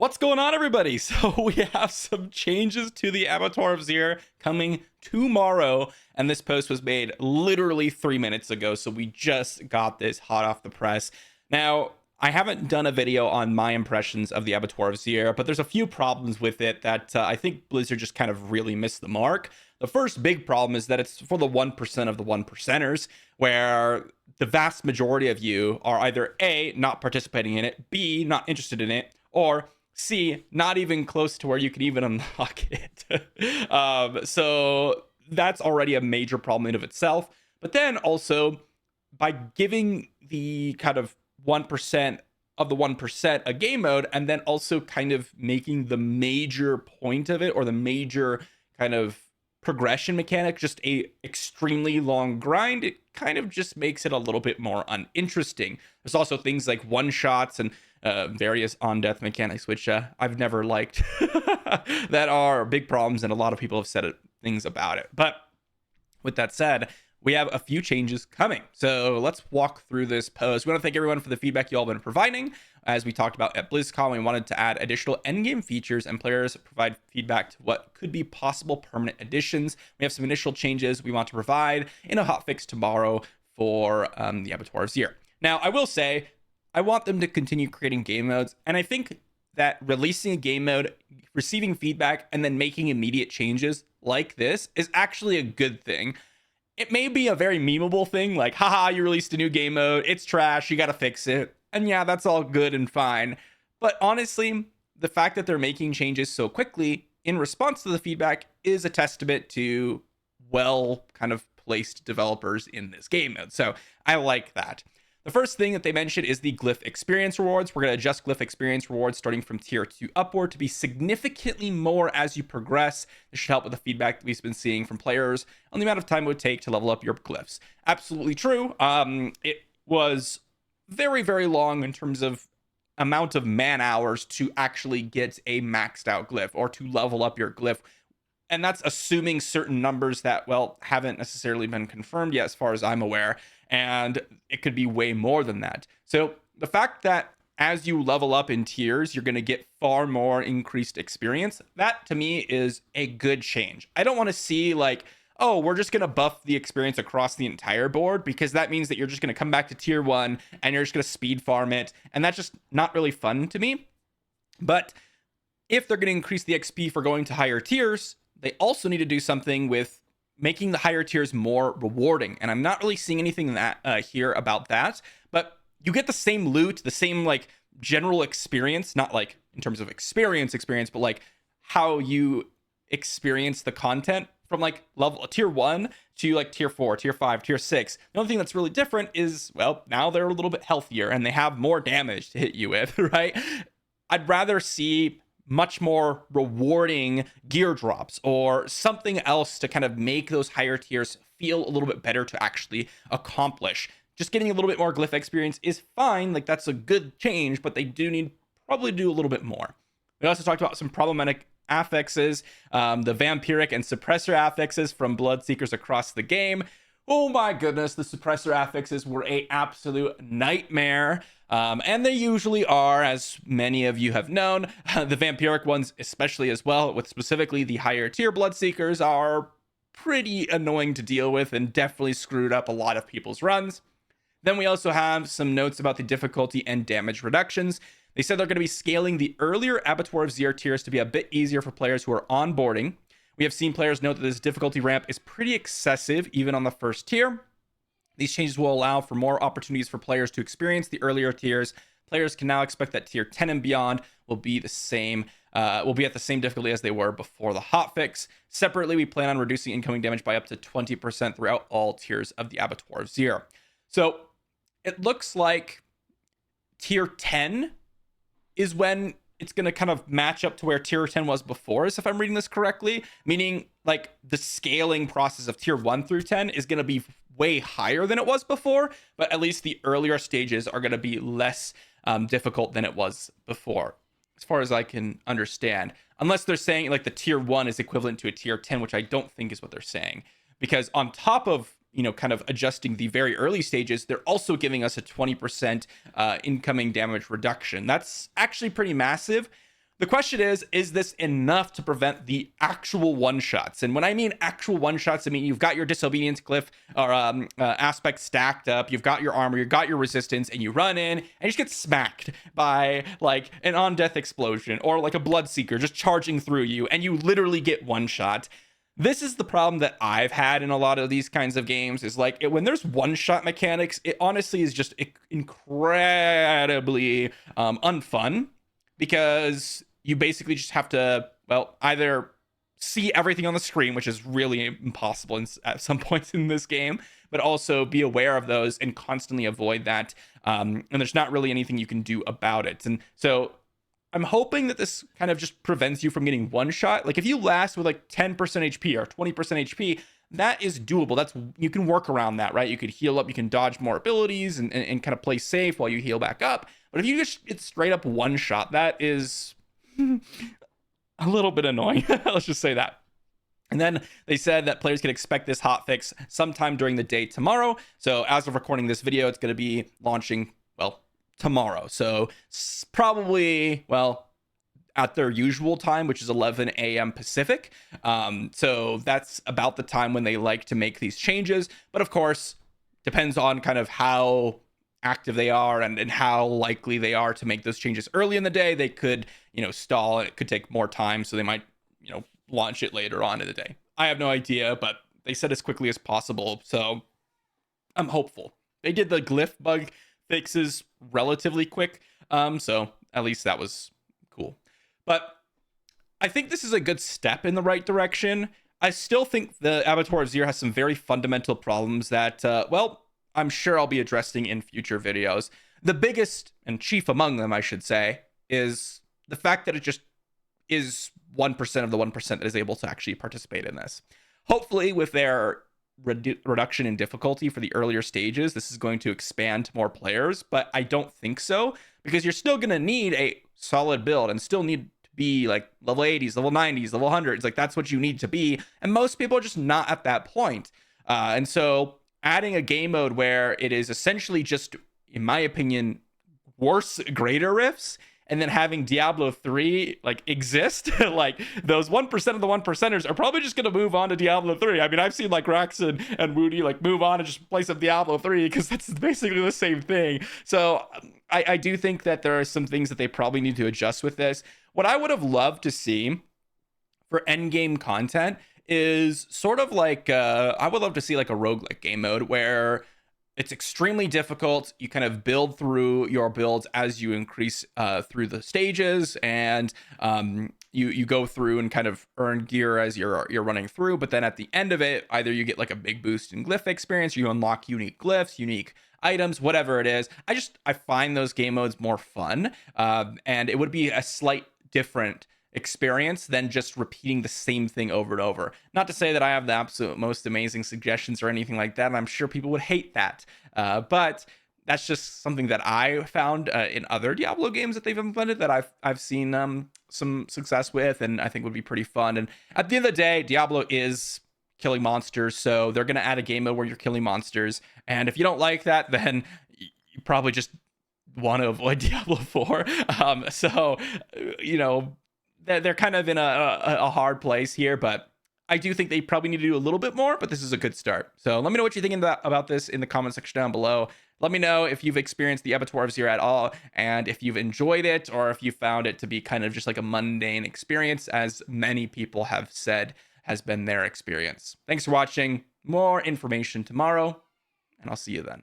What's going on, everybody? So we have some changes to the Avatar of Zir coming tomorrow, and this post was made literally 3 minutes ago, so we just got this hot off the press. Now, I haven't done a video on my impressions of the Avatar of Zir, but there's a few problems with it that I think Blizzard just kind of really missed the mark. The first big problem is that it's for the 1% of the 1%ers, where the vast majority of you are either A, not participating in it, B, not interested in it, or C, not even close to where you can even unlock it. So that's already a major problem in of itself. But then also, by giving the kind of 1% of the 1% a game mode, and then also kind of making the major point of it, or the major kind of progression mechanic, just a extremely long grind, it kind of just makes it a little bit more uninteresting. There's also things like one-shots and various on-death mechanics, which I've never liked, that are big problems, and a lot of people have said things about it. But with that said, we have a few changes coming. So let's walk through this post. We want to thank everyone for the feedback you all been providing. As we talked about at BlizzCon, we wanted to add additional endgame features, and players provide feedback to what could be possible permanent additions. We have some initial changes we want to provide in a hotfix tomorrow for the Avatar of Zir. Now, I will say, I want them to continue creating game modes, and I think that releasing a game mode, receiving feedback, and then making immediate changes like this is actually a good thing. It may be a very memeable thing, like, haha, you released a new game mode, it's trash, you gotta fix it. And yeah, that's all good and fine. But honestly, the fact that they're making changes so quickly in response to the feedback is a testament to well kind of placed developers in this game mode. So I like that. The first thing that they mentioned is the glyph experience rewards. We're going to adjust glyph experience rewards starting from tier 2 upward to be significantly more as you progress. This should help with the feedback that we've been seeing from players on the amount of time it would take to level up your glyphs. Absolutely true. It was very, very long in terms of amount of man hours to actually get a maxed out glyph or to level up your glyph. And that's assuming certain numbers that, well, haven't necessarily been confirmed yet as far as I'm aware. And it could be way more than that. So the fact that as you level up in tiers, you're going to get far more increased experience, that to me is a good change. I don't want to see like, oh, we're just going to buff the experience across the entire board, because that means that you're just going to come back to tier 1 and you're just going to speed farm it. And that's just not really fun to me. But if they're going to increase the XP for going to higher tiers, they also need to do something with making the higher tiers more rewarding. And I'm not really seeing anything that here about that, but you get the same loot, the same like general experience, not like in terms of experience, but like how you experience the content from like level tier 1 to like tier 4, tier 5, tier 6. The only thing that's really different is, well, now they're a little bit healthier and they have more damage to hit you with, right? I'd rather see much more rewarding gear drops or something else to kind of make those higher tiers feel a little bit better to actually accomplish. Just getting a little bit more glyph experience is fine, like that's a good change, but they do need probably do a little bit more. We also talked about some problematic affixes, the vampiric and suppressor affixes from Bloodseekers across the game. Oh my goodness, the suppressor affixes were an absolute nightmare. And they usually are, as many of you have known. The vampiric ones especially as well, with specifically the higher tier Bloodseekers, are pretty annoying to deal with and definitely screwed up a lot of people's runs. Then we also have some notes about the difficulty and damage reductions. They said they're going to be scaling the earlier Avatar of Zir tiers to be a bit easier for players who are onboarding. We have seen players note that this difficulty ramp is pretty excessive, even on the first tier. These changes will allow for more opportunities for players to experience the earlier tiers. Players can now expect that tier 10 and beyond will be at the same difficulty as they were before the hotfix. Separately, we plan on reducing incoming damage by up to 20% throughout all tiers of the Avatar of Zir. So it looks like tier 10 is when it's going to kind of match up to where tier 10 was before, if I'm reading this correctly, meaning like the scaling process of tier 1 through 10 is going to be way higher than it was before, but at least the earlier stages are going to be less difficult than it was before, as far as I can understand, unless they're saying like the tier 1 is equivalent to a tier 10, which I don't think is what they're saying, because on top of kind of adjusting the very early stages, they're also giving us a 20% incoming damage reduction. That's actually pretty massive. The question is this enough to prevent the actual one-shots? And when I mean actual one-shots, I mean you've got your disobedience glyph or aspect stacked up, you've got your armor, you've got your resistance, and you run in and you just get smacked by like an on-death explosion or like a bloodseeker just charging through you, and you literally get one-shot. This is the problem that I've had in a lot of these kinds of games, is like when there's one-shot mechanics, it honestly is just incredibly unfun, because you basically just have to, well, either see everything on the screen, which is really impossible at some points in this game, but also be aware of those and constantly avoid that. And there's not really anything you can do about it. And so I'm hoping that this kind of just prevents you from getting one shot. Like if you last with like 10% HP or 20% HP, that is doable. You can work around that, right? You could heal up, you can dodge more abilities and kind of play safe while you heal back up. But if you just get straight up one shot, that is a little bit annoying. Let's just say that. And then they said that players can expect this hotfix sometime during the day tomorrow. So as of recording this video, it's going to be launching, well, tomorrow. So probably, well, at their usual time, which is 11 a.m. Pacific. So that's about the time when they like to make these changes. But of course, depends on kind of how active they are and how likely they are to make those changes early in the day. They could, stall, and it could take more time. So they might, launch it later on in the day. I have no idea, but they said as quickly as possible. So I'm hopeful. They did the glyph bug fixes relatively quick. So at least that was cool. But I think this is a good step in the right direction. I still think the Avatar of Zero has some very fundamental problems that, well, I'm sure I'll be addressing in future videos. The biggest and chief among them, I should say, is the fact that it just is 1% of the 1% that is able to actually participate in this. Hopefully, with their reduction in difficulty for the earlier stages, this is going to expand to more players, but I don't think so, because you're still going to need a solid build and still need to be like level 80s, level 90s, level 100s. Like that's what you need to be. And most people are just not at that point. And so adding a game mode where it is essentially just, in my opinion, worse greater rifts, and then having Diablo 3 like exist, like those 1% of the 1%ers are probably just gonna move on to Diablo 3. I mean, I've seen like Rex and Woody like move on and just play some Diablo 3 because that's basically the same thing. So I do think that there are some things that they probably need to adjust with this. What I would have loved to see for endgame content is sort of like I would love to see like a roguelike game mode where it's extremely difficult. You kind of build through your builds as you increase through the stages, and you go through and kind of earn gear as you're running through. But then at the end of it, either you get like a big boost in glyph experience, you unlock unique glyphs, unique items, whatever it is. I find those game modes more fun, and it would be a slight different experience than just repeating the same thing over and over. Not to say that I have the absolute most amazing suggestions or anything like that, and I'm sure people would hate that, but that's just something that I found in other Diablo games that they've implemented that I've seen some success with, and I think would be pretty fun. And at the end of the day, Diablo is killing monsters, so they're going to add a game mode where you're killing monsters, and if you don't like that, then you probably just want to avoid Diablo 4. So they're kind of in a hard place here, but I do think they probably need to do a little bit more, but this is a good start. So let me know what you think about this in the comment section down below. Let me know if you've experienced the Avatar of Zero at all, and if you've enjoyed it, or if you found it to be kind of just like a mundane experience, as many people have said has been their experience. Thanks for watching. More information tomorrow, and I'll see you then.